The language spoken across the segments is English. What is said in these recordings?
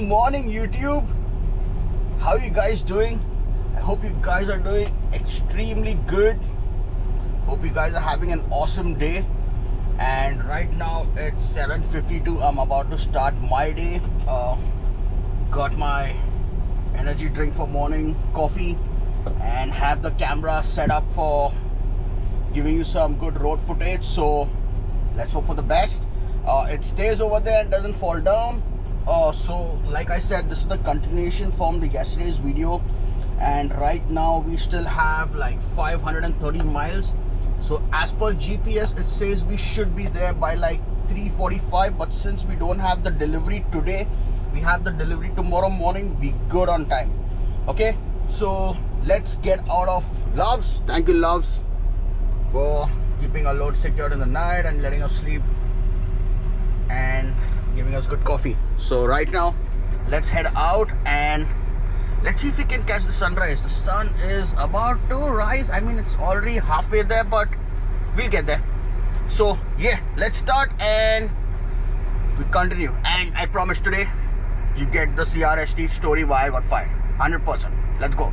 morning, YouTube. How are you guys doing? I hope you guys are doing extremely good. Hope you guys are having an awesome day. And right now it's 7:52. I'm about to start my day. Got my energy drink for morning coffee and have the camera set up for giving you some good road footage. So let's hope for the best. It stays over there and doesn't fall down. So like I said, this is the continuation from the yesterday's video, and right now we still have like 530 miles. So as per GPS it says we should be there by like 3:45, but since we don't have the delivery today, we have the delivery tomorrow morning, we good on time. Okay, so let's get out of Loves. Thank you, Loves, for keeping our load secured in the night and letting us sleep and giving us good coffee. So right now let's head out and let's see if we can catch the sunrise. The sun is about to rise. I mean, it's already halfway there, but we'll get there. So yeah, let's start and we continue. And I promise today you get the CRST story why I got fired. 100%. Let's go.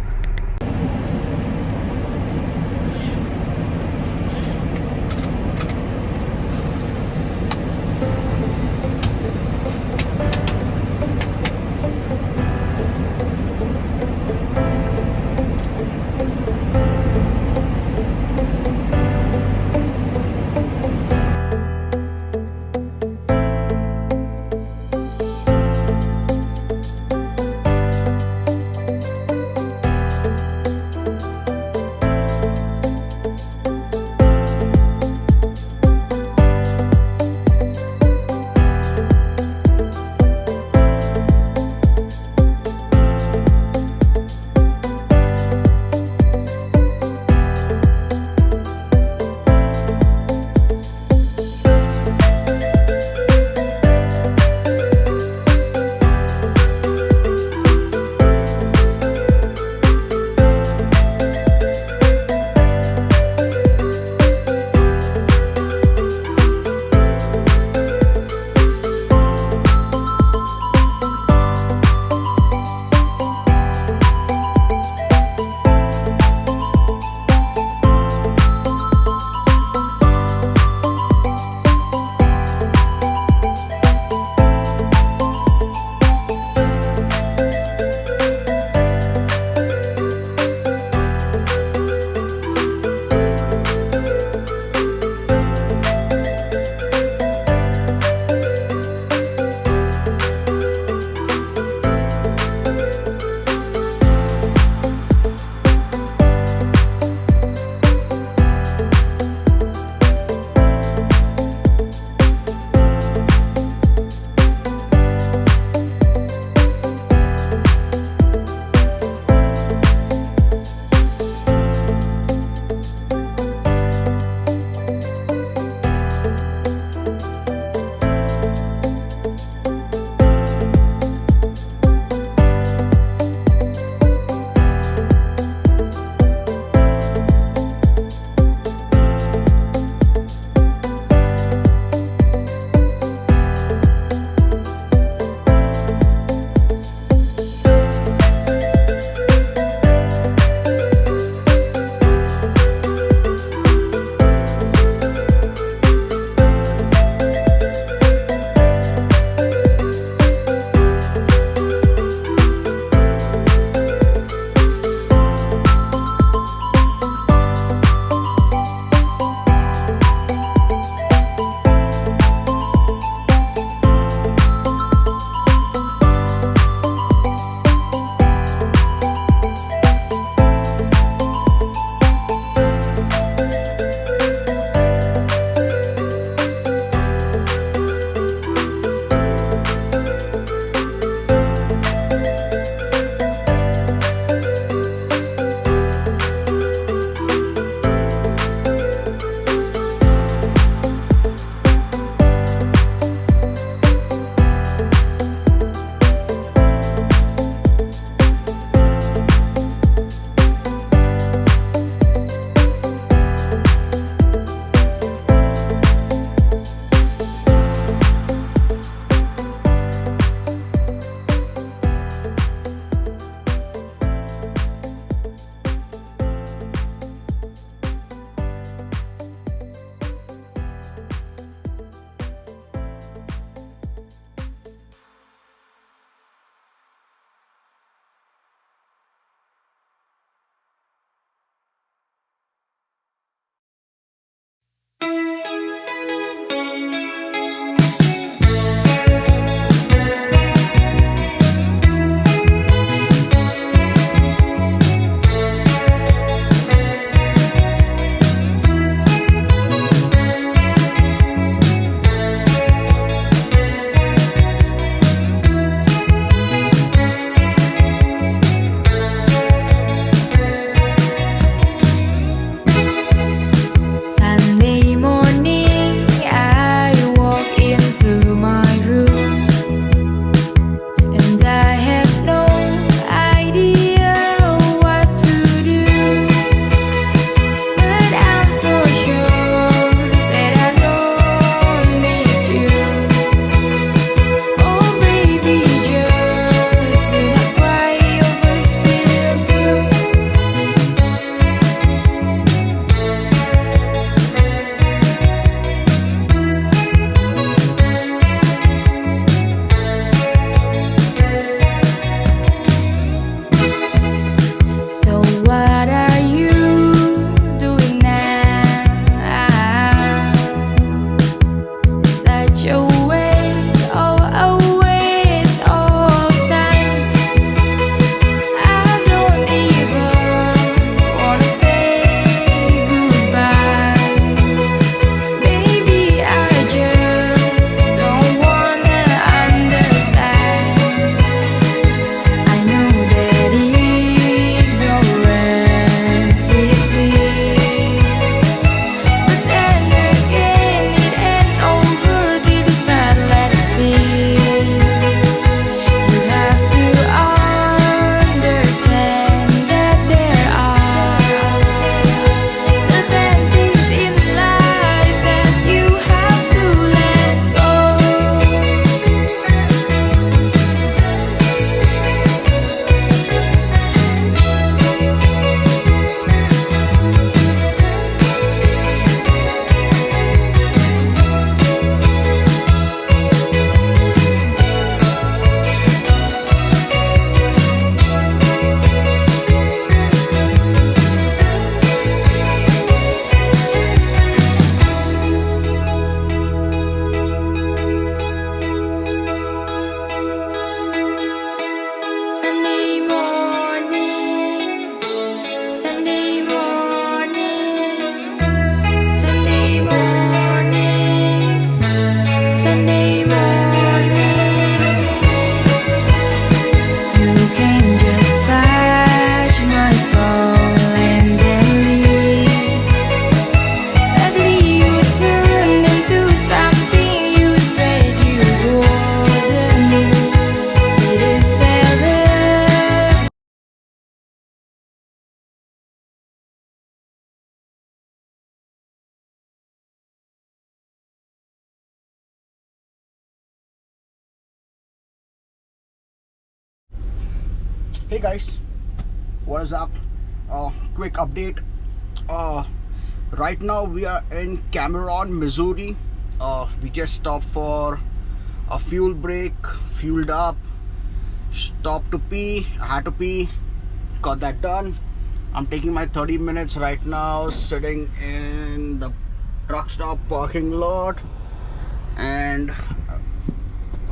Sunday morning, Sunday morning, Sunday morning, Sunday morning. You can just touch my soul and then leave. Sadly you turned into something you said you wouldn't. It is terrible. Hey guys, what is up? Quick update. Right now we are in Cameron, Missouri. We just stopped for a fuel break, fueled up, stopped to pee. I had to pee, got that done. I'm taking my 30 minutes right now, sitting in the truck stop parking lot, and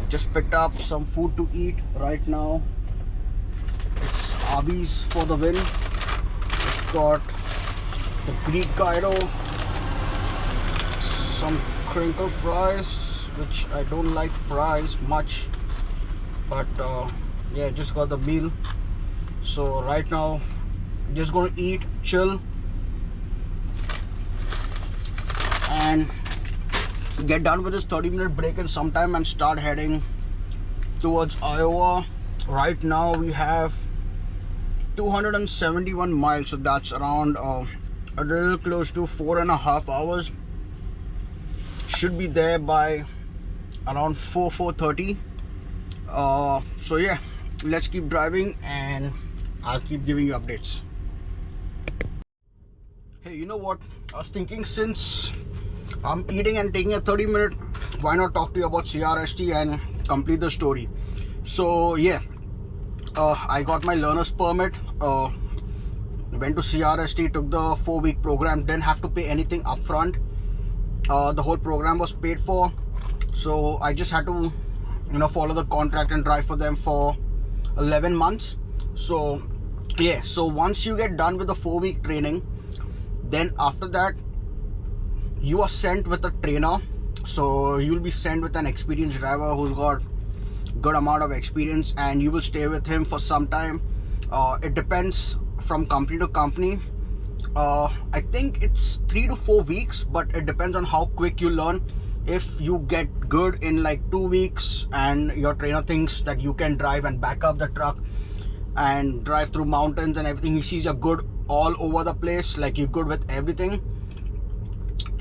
just picked up some food to eat right now. Arby's for the win. Just got the Greek gyro, some crinkle fries, which I don't like fries much, but yeah, just got the meal. So right now just gonna eat, chill, and get done with this 30-minute break in some time and start heading towards Iowa. Right now we have 271 miles, so that's around a little close to 4.5 hours. Should be there by around 4:30. So yeah, let's keep driving and I'll keep giving you updates. Hey, you know what, I was thinking, since I'm eating and taking a 30-minute, why not talk to you about CRST and complete the story. So yeah, I got my learner's permit, went to CRST, took the 4-week program, didn't have to pay anything upfront. The whole program was paid for, so I just had to, follow the contract and drive for them for 11 months. So yeah, so once you get done with the 4-week training, then after that you are sent with a trainer. So you'll be sent with an experienced driver who's got good amount of experience, and you will stay with him for some time. It depends from company to company. I think it's 3 to 4 weeks, but it depends on how quick you learn. If you get good in like 2 weeks and your trainer thinks that you can drive and back up the truck and drive through mountains and everything, he sees you're good all over the place, like you're good with everything,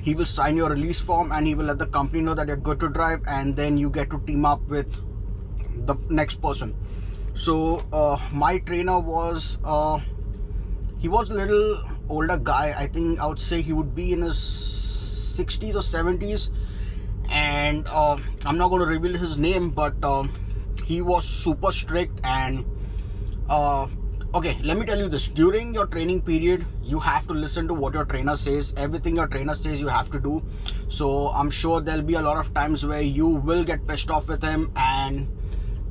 he will sign your release form and he will let the company know that you're good to drive, and then you get to team up with the next person. So my trainer was he was a little older guy. I think I would say he would be in his 60s or 70s, and I'm not going to reveal his name, but he was super strict. And okay, let me tell you this, during your training period you have to listen to what your trainer says. Everything your trainer says you have to do. So I'm sure there'll be a lot of times where you will get pissed off with him and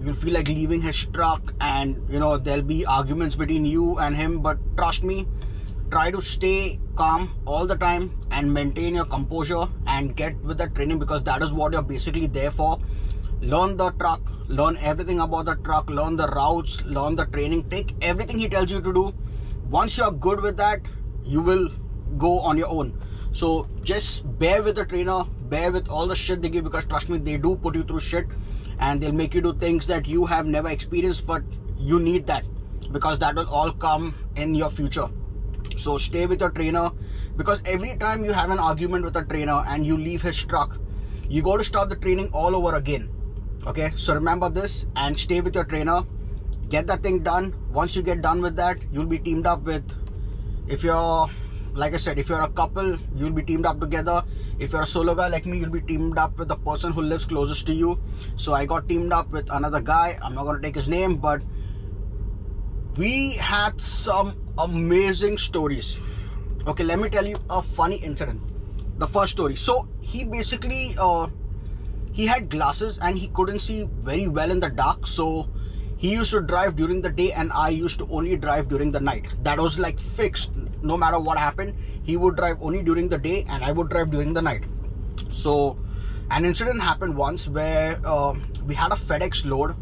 you'll feel like leaving his truck, and there'll be arguments between you and him. But trust me, try to stay calm all the time and maintain your composure and get with the training, because that is what you're basically there for. Learn the truck, learn everything about the truck, learn the routes, learn the training, take everything he tells you to do. Once you're good with that, you will go on your own. So just bear with the trainer, bear with all the shit they give, because trust me, they do put you through shit and they'll make you do things that you have never experienced, but you need that because that will all come in your future. So stay with your trainer, because every time you have an argument with a trainer and you leave his truck, you got to start the training all over again. Okay, so remember this and stay with your trainer, get that thing done. Once you get done with that, you'll be teamed up with, if you're, like I said, if you're a couple, you'll be teamed up together. If you're a solo guy like me, you'll be teamed up with the person who lives closest to you. So I got teamed up with another guy, I'm not going to take his name, but we had some amazing stories. Okay, let me tell you a funny incident. The first story, so he basically he had glasses and he couldn't see very well in the dark, so he used to drive during the day and I used to only drive during the night. That was like fixed. No matter what happened, he would drive only during the day and I would drive during the night. So an incident happened once where we had a FedEx load,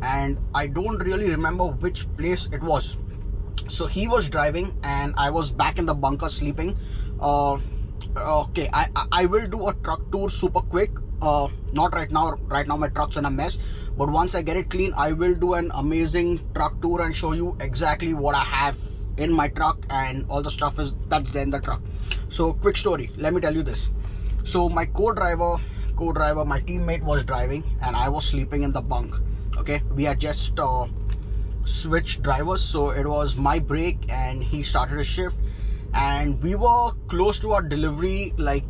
and I don't really remember which place it was. So he was driving and I was back in the bunker sleeping. Okay, I will do a truck tour super quick. Not right now. Right now my truck's in a mess, but once I get it clean, I will do an amazing truck tour and show you exactly what I have in my truck and all the stuff that's there in the truck. So quick story, let me tell you this. So my co-driver, my teammate was driving and I was sleeping in the bunk. Okay, we had just switched drivers, so it was my break and he started a shift, and we were close to our delivery, like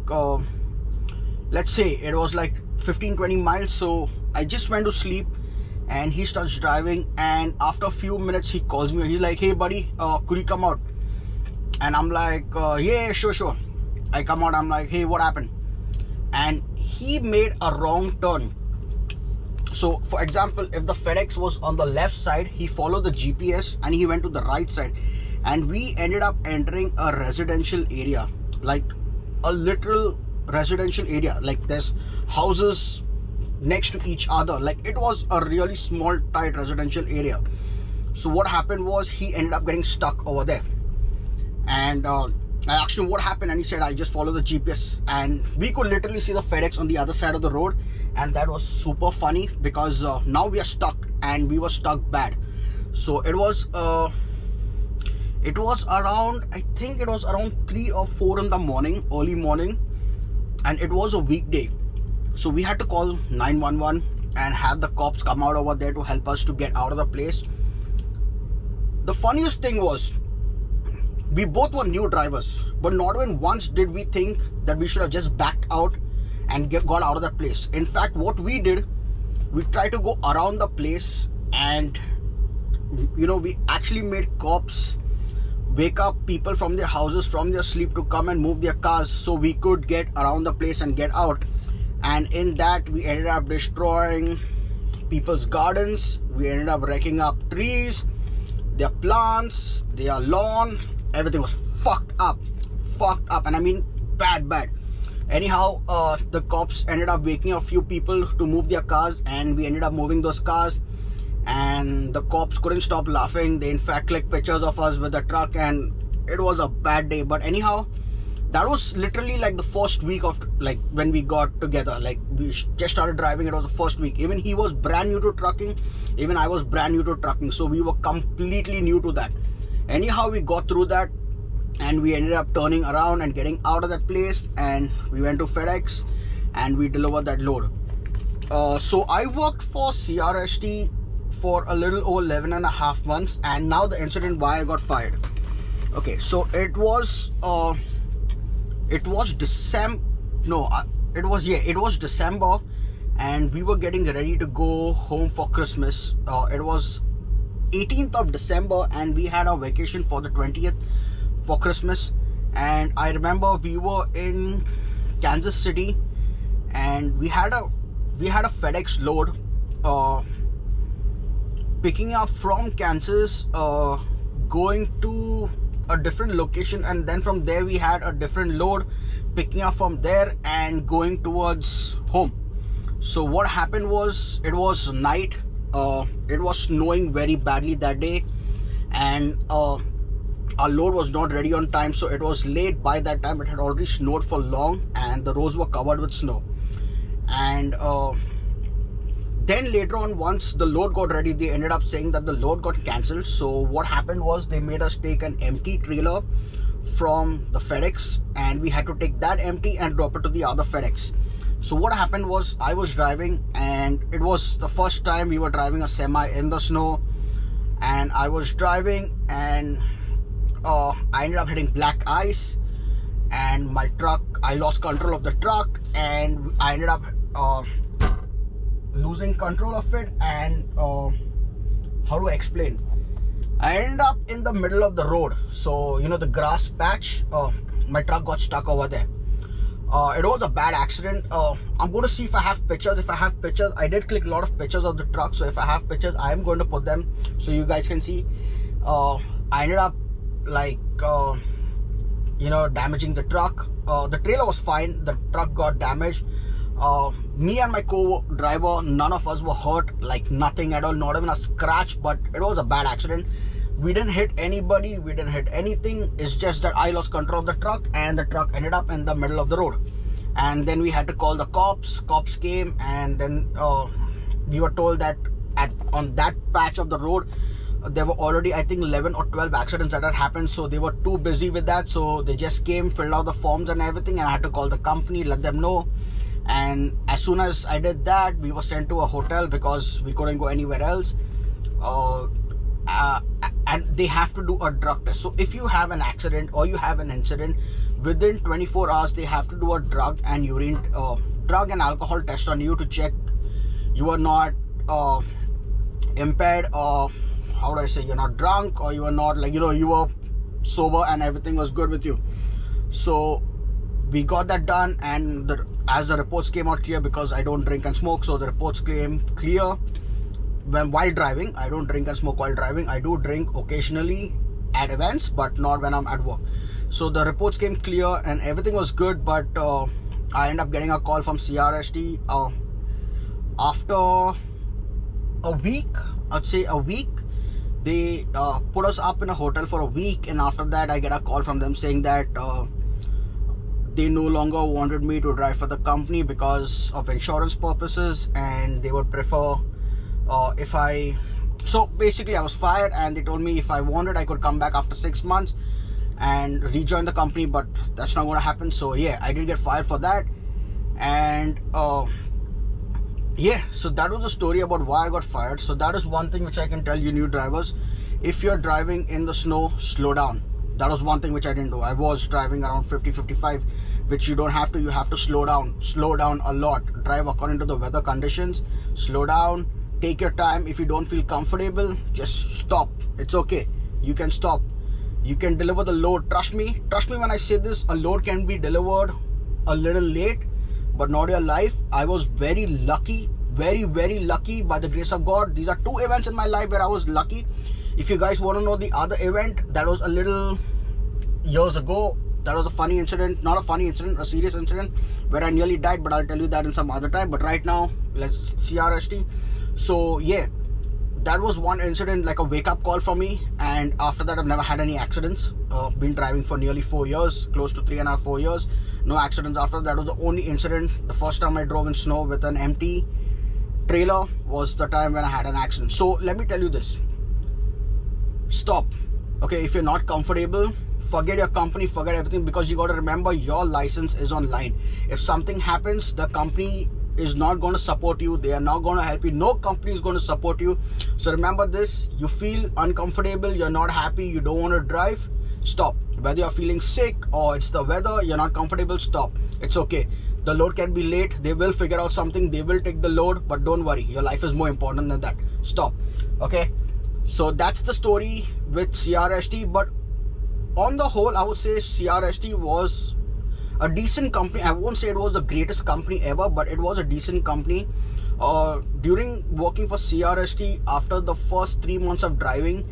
let's say it was like 15-20 miles. So I just went to sleep and he starts driving, and after a few minutes he calls me. He's like, hey buddy, could you come out? And I'm like, yeah, sure. I come out. I'm like, hey, what happened? And he made a wrong turn. So for example, if the FedEx was on the left side, he followed the GPS and he went to the right side, and we ended up entering a residential area, like a literal residential area. Like there's houses next to each other, like it was a really small tight residential area. So what happened was he ended up getting stuck over there, and I asked him what happened, and he said, I just followed the GPS. And we could literally see the FedEx on the other side of the road, and that was super funny because now we are stuck, and we were stuck bad. So it was around, I think it was around 3 or 4 in the morning, early morning, and it was a weekday. So we had to call 911 and have the cops come out over there to help us to get out of the place. The funniest thing was, we both were new drivers, but not even once did we think that we should have just backed out and got out of that place. In fact, what we did, we tried to go around the place, and we actually made cops wake up people from their houses, from their sleep, to come and move their cars so we could get around the place and get out. And in that, we ended up destroying people's gardens. We ended up wrecking up trees, their plants, their lawn. Everything was fucked up, and I mean bad. Anyhow, the cops ended up waking up a few people to move their cars, and we ended up moving those cars, and the cops couldn't stop laughing. They in fact clicked pictures of us with the truck, and it was a bad day. But anyhow, that was literally like the first week of, like, when we got together. Like, we just started driving. It was the first week. Even he was brand new to trucking, even I was brand new to trucking, so we were completely new to that. Anyhow, we got through that, and we ended up turning around and getting out of that place, and we went to FedEx and we delivered that load. So I worked for CRST for a little over 11.5 months, and now the incident why I got fired. Okay, so it was December. No, it was December, and we were getting ready to go home for Christmas. It was 18th of December, and we had our vacation for the 20th for Christmas. And I remember we were in Kansas City, and we had a FedEx load picking up from Kansas, going to a different location, and then from there we had a different load picking up from there and going towards home. So what happened was, it was night. It was snowing very badly that day, and our load was not ready on time, so it was late. By that time it had already snowed for long, and the roads were covered with snow. And then later on, once the load got ready, they ended up saying that the load got cancelled. So what happened was, they made us take an empty trailer from the FedEx, and we had to take that empty and drop it to the other FedEx. So what happened was, I was driving, and it was the first time we were driving a semi in the snow, and I was driving, and I ended up hitting black ice, and my truck, I lost control of the truck, and I ended up losing control of it. And how do I explain? I ended up in the middle of the road. So the grass patch, my truck got stuck over there. It was a bad accident. I'm going to see if I have pictures. If I have pictures, I did click a lot of pictures of the truck, so if I have pictures, I am going to put them so you guys can see. I ended up like damaging the truck. The trailer was fine, the truck got damaged. Me and my co-driver, none of us were hurt, like nothing at all, not even a scratch, but it was a bad accident. We didn't hit anybody, we didn't hit anything. It's just that I lost control of the truck and the truck ended up in the middle of the road. And then we had to call the cops. Cops came, and then we were told that on that patch of the road there were already, I think, 11 or 12 accidents that had happened, so they were too busy with that, so they just came, filled out the forms and everything, and I had to call the company, let them know. And as soon as I did that, we were sent to a hotel because we couldn't go anywhere else. And they have to do a drug test. So if you have an accident or you have an incident, within 24 hours they have to do a drug and alcohol test on you to check you are not impaired, or how do I say, you're not drunk, or you are not, like, you were sober and everything was good with you. So we got that done, and as the reports came out clear, because I don't drink and smoke, so the reports came clear while driving. I don't drink and smoke while driving. I do drink occasionally at events, but not when I'm at work. So the reports came clear and everything was good, but I ended up getting a call from CRST after a week. I'd say a week. They put us up in a hotel for a week, and after that I get a call from them saying that they no longer wanted me to drive for the company because of insurance purposes, and they would prefer so basically I was fired, and they told me if I wanted I could come back after 6 months and rejoin the company, but that's not going to happen. So yeah, I did get fired for that. And yeah, so that was the story about why I got fired. So that is one thing which I can tell you new drivers: if you're driving in the snow, slow down. That was one thing which I didn't do. I was driving around 50-55, which you don't have to. You have to slow down a lot. Drive according to the weather conditions. Slow down, take your time. If you don't feel comfortable, just stop. It's okay, you can stop. You can deliver the load. Trust me when I say this, a load can be delivered a little late, but not your life. I was very lucky, very lucky, by the grace of God. These are 2 events in my life where I was lucky. If you guys want to know the other event, that was a little years ago. That was a funny incident, not a funny incident, a serious incident where I nearly died, but I'll tell you that in some other time. But right now, let's CRST. So yeah, that was one incident, like a wake-up call for me. And after that, I've never had any accidents. Been driving for nearly 4 years, close to 3.5-4 years. No accidents after that. Was the only incident. The first time I drove in snow with an empty trailer was the time when I had an accident. So let me tell you this: stop. Okay, if you're not comfortable, forget your company, forget everything, because you got to remember your license is online. If something happens, the company is not going to support you. They are not going to help you. No company is going to support you. So remember this: you feel uncomfortable, you're not happy, you don't want to drive, stop. Whether you're feeling sick or it's the weather, you're not comfortable, stop. It's okay. The load can be late. They will figure out something. They will take the load, but don't worry. Your life is more important than that. Stop. Okay. So that's the story with CRST. But on the whole, I would say CRST was a decent company. I won't say it was the greatest company ever, but it was a decent company. During working for CRST, after the first 3 months of driving,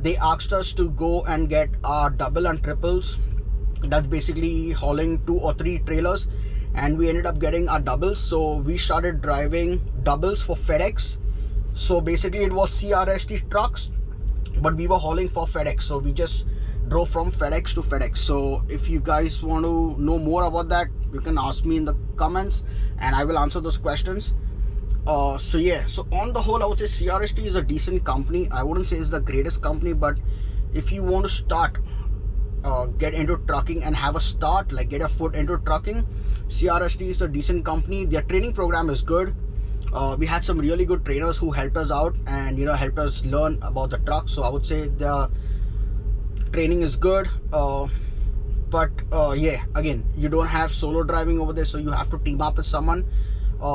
they asked us to go and get our double and triples. That's basically hauling 2 or 3 trailers, and we ended up getting our doubles. So we started driving doubles for FedEx. So basically it was CRST trucks, but we were hauling for FedEx. So we just drove from FedEx to FedEx. So if you guys want to know more about that, you can ask me in the comments and I will answer those questions. So yeah, so on the whole, I would say CRST is a decent company. I wouldn't say it's the greatest company, but if you want to start, get into trucking and have a start, like get a foot into trucking, CRST is a decent company. Their training program is good. We had some really good trainers who helped us out and helped us learn about the truck. So I would say their training is good. But yeah, again, you don't have solo driving over there, so you have to team up with someone.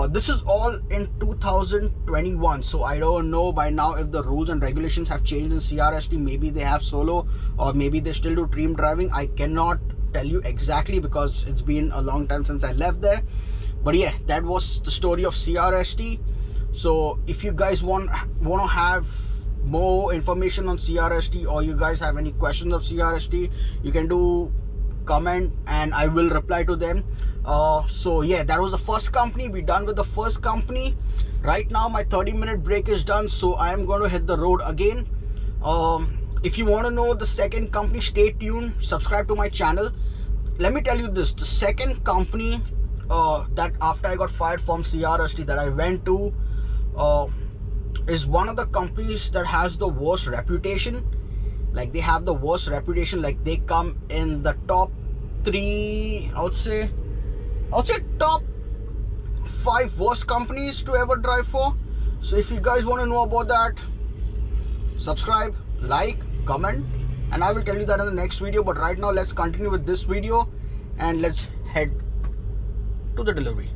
This is all in 2021, so I don't know by now if the rules and regulations have changed in CRST. Maybe they have solo, or maybe they still do team driving. I cannot tell you exactly because it's been a long time since I left there. But yeah, that was the story of CRST. So if you guys want to have more information on CRST, or you guys have any questions of CRST, you can do comment and I will reply to them. So yeah, that was the first company. We're done with the first company. Right now my 30-minute break is done, so I am going to hit the road again. If you want to know the second company, stay tuned, subscribe to my channel. Let me tell you this, the second company that after I got fired from CRST that I went to is one of the companies that has the worst reputation. Like, they have the worst reputation. Like, they come in the top 3, I would say top 5 worst companies to ever drive for. So if you guys want to know about that, subscribe, like, comment, and I will tell you that in the next video. But right now let's continue with this video and let's head to the delivery.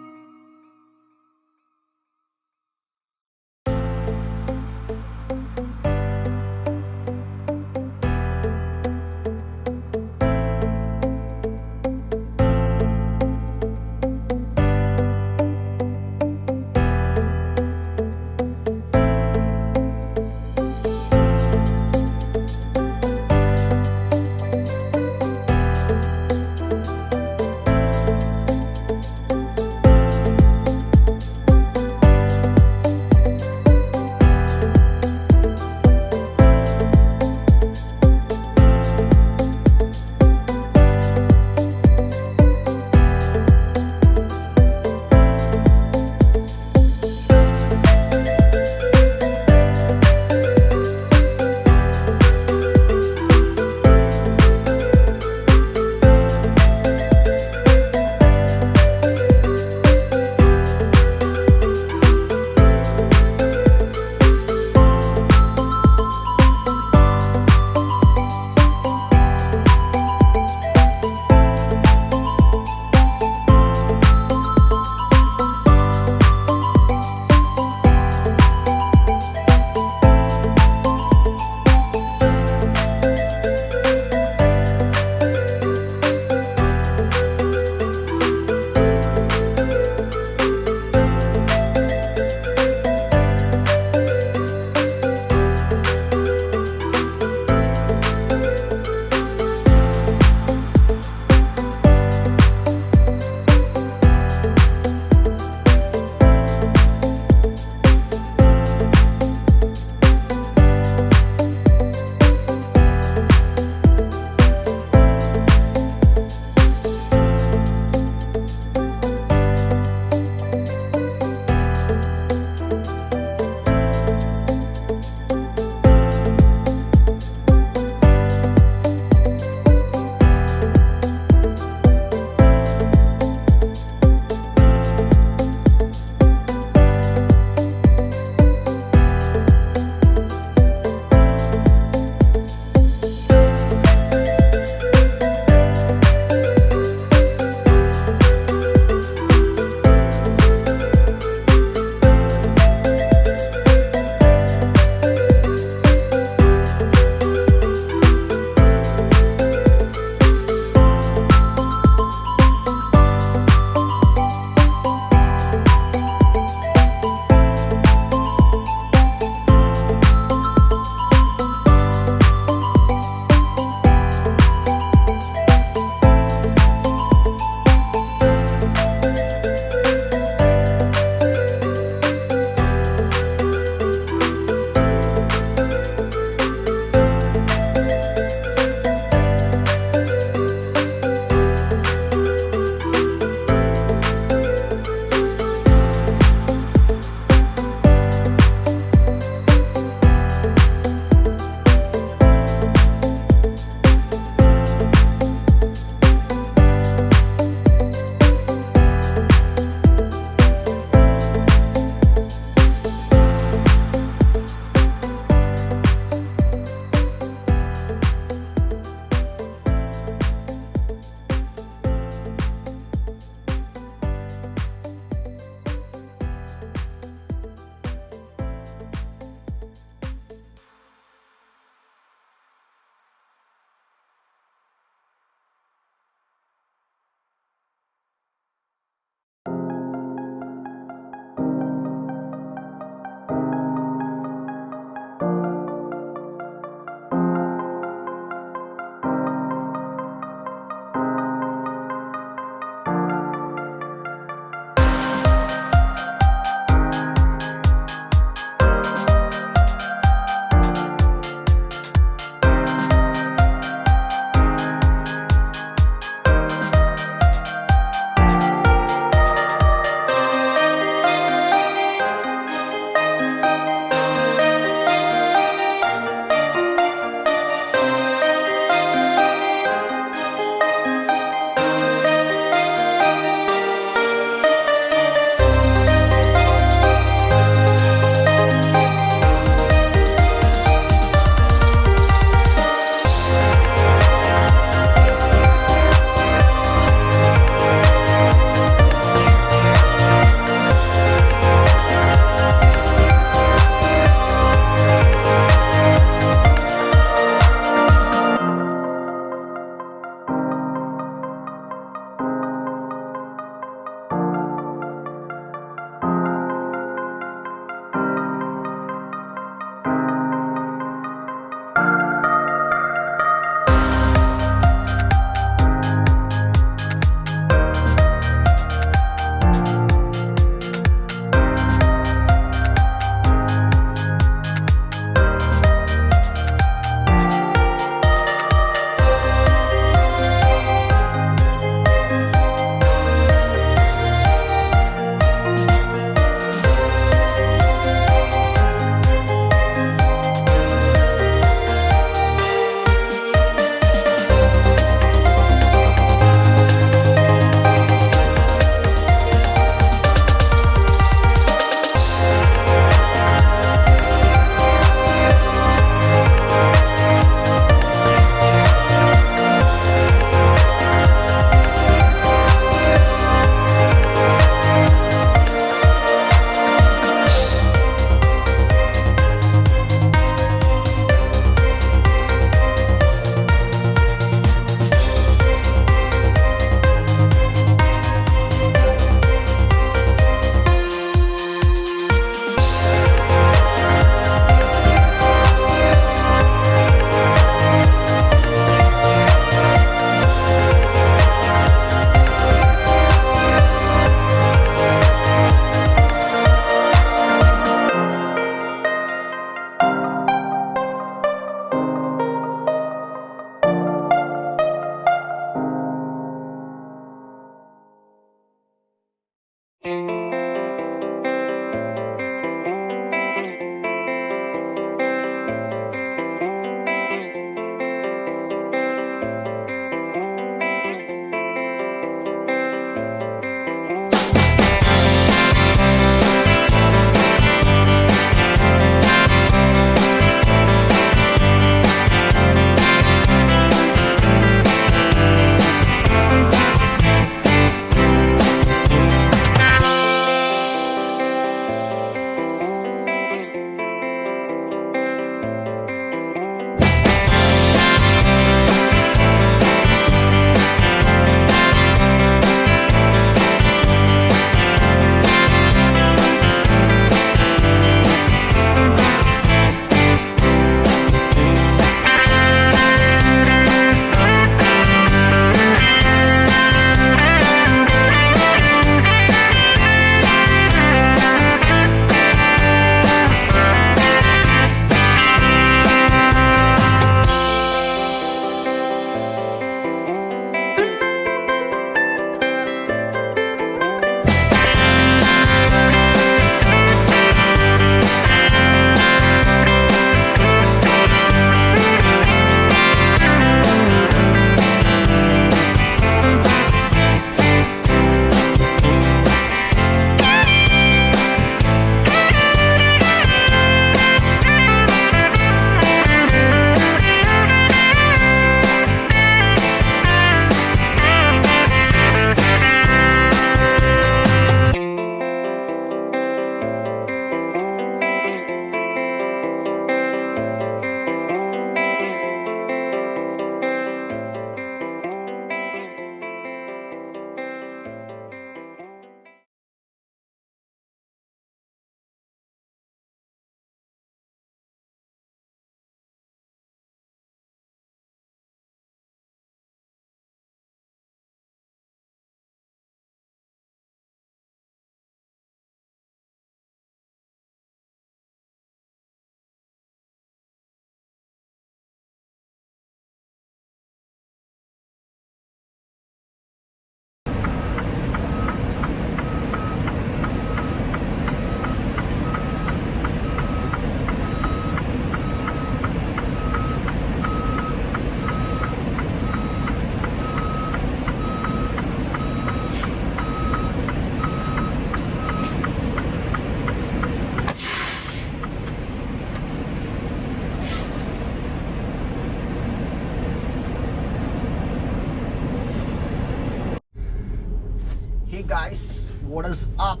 guys, what is up?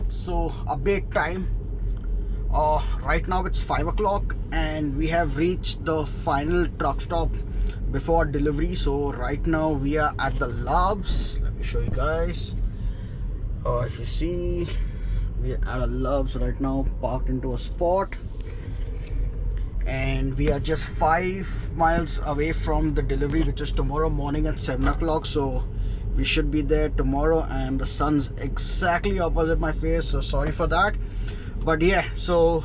So update time. Right now it's 5 o'clock and we have reached the final truck stop before delivery. So right now we are at the Loves. Let me show you guys. If you see, we are at a Loves right now, parked into a spot, and we are just 5 miles away from the delivery, which is tomorrow morning at 7 o'clock. So we should be there tomorrow, and the sun's exactly opposite my face, so sorry for that. But yeah, so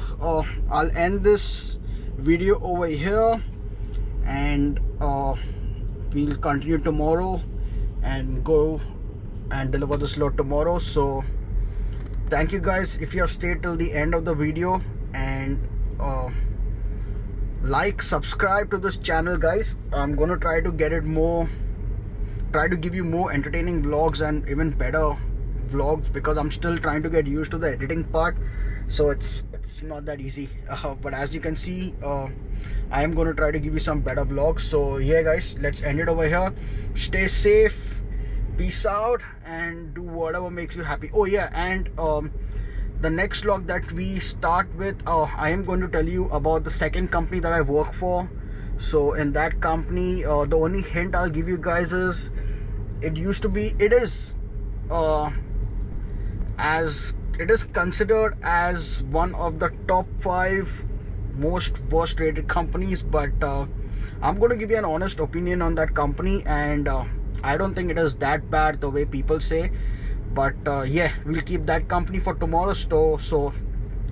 I'll end this video over here, and we'll continue tomorrow and go and deliver this load tomorrow. So thank you guys if you have stayed till the end of the video, and like, subscribe to this channel, guys. I'm gonna try to get it more, try to give you more entertaining vlogs and even better vlogs, because I'm still trying to get used to the editing part, so it's not that easy. But as you can see, I am going to try to give you some better vlogs. So yeah guys, let's end it over here. Stay safe, peace out, and do whatever makes you happy. Oh yeah, and the next vlog that we start with, I am going to tell you about the second company that I work for. So in that company, the only hint I'll give you guys is, it is considered as one of the top 5 most worst rated companies, but I'm going to give you an honest opinion on that company, and I don't think it is that bad the way people say. But yeah, we'll keep that company for tomorrow. So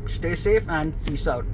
stay safe and peace out.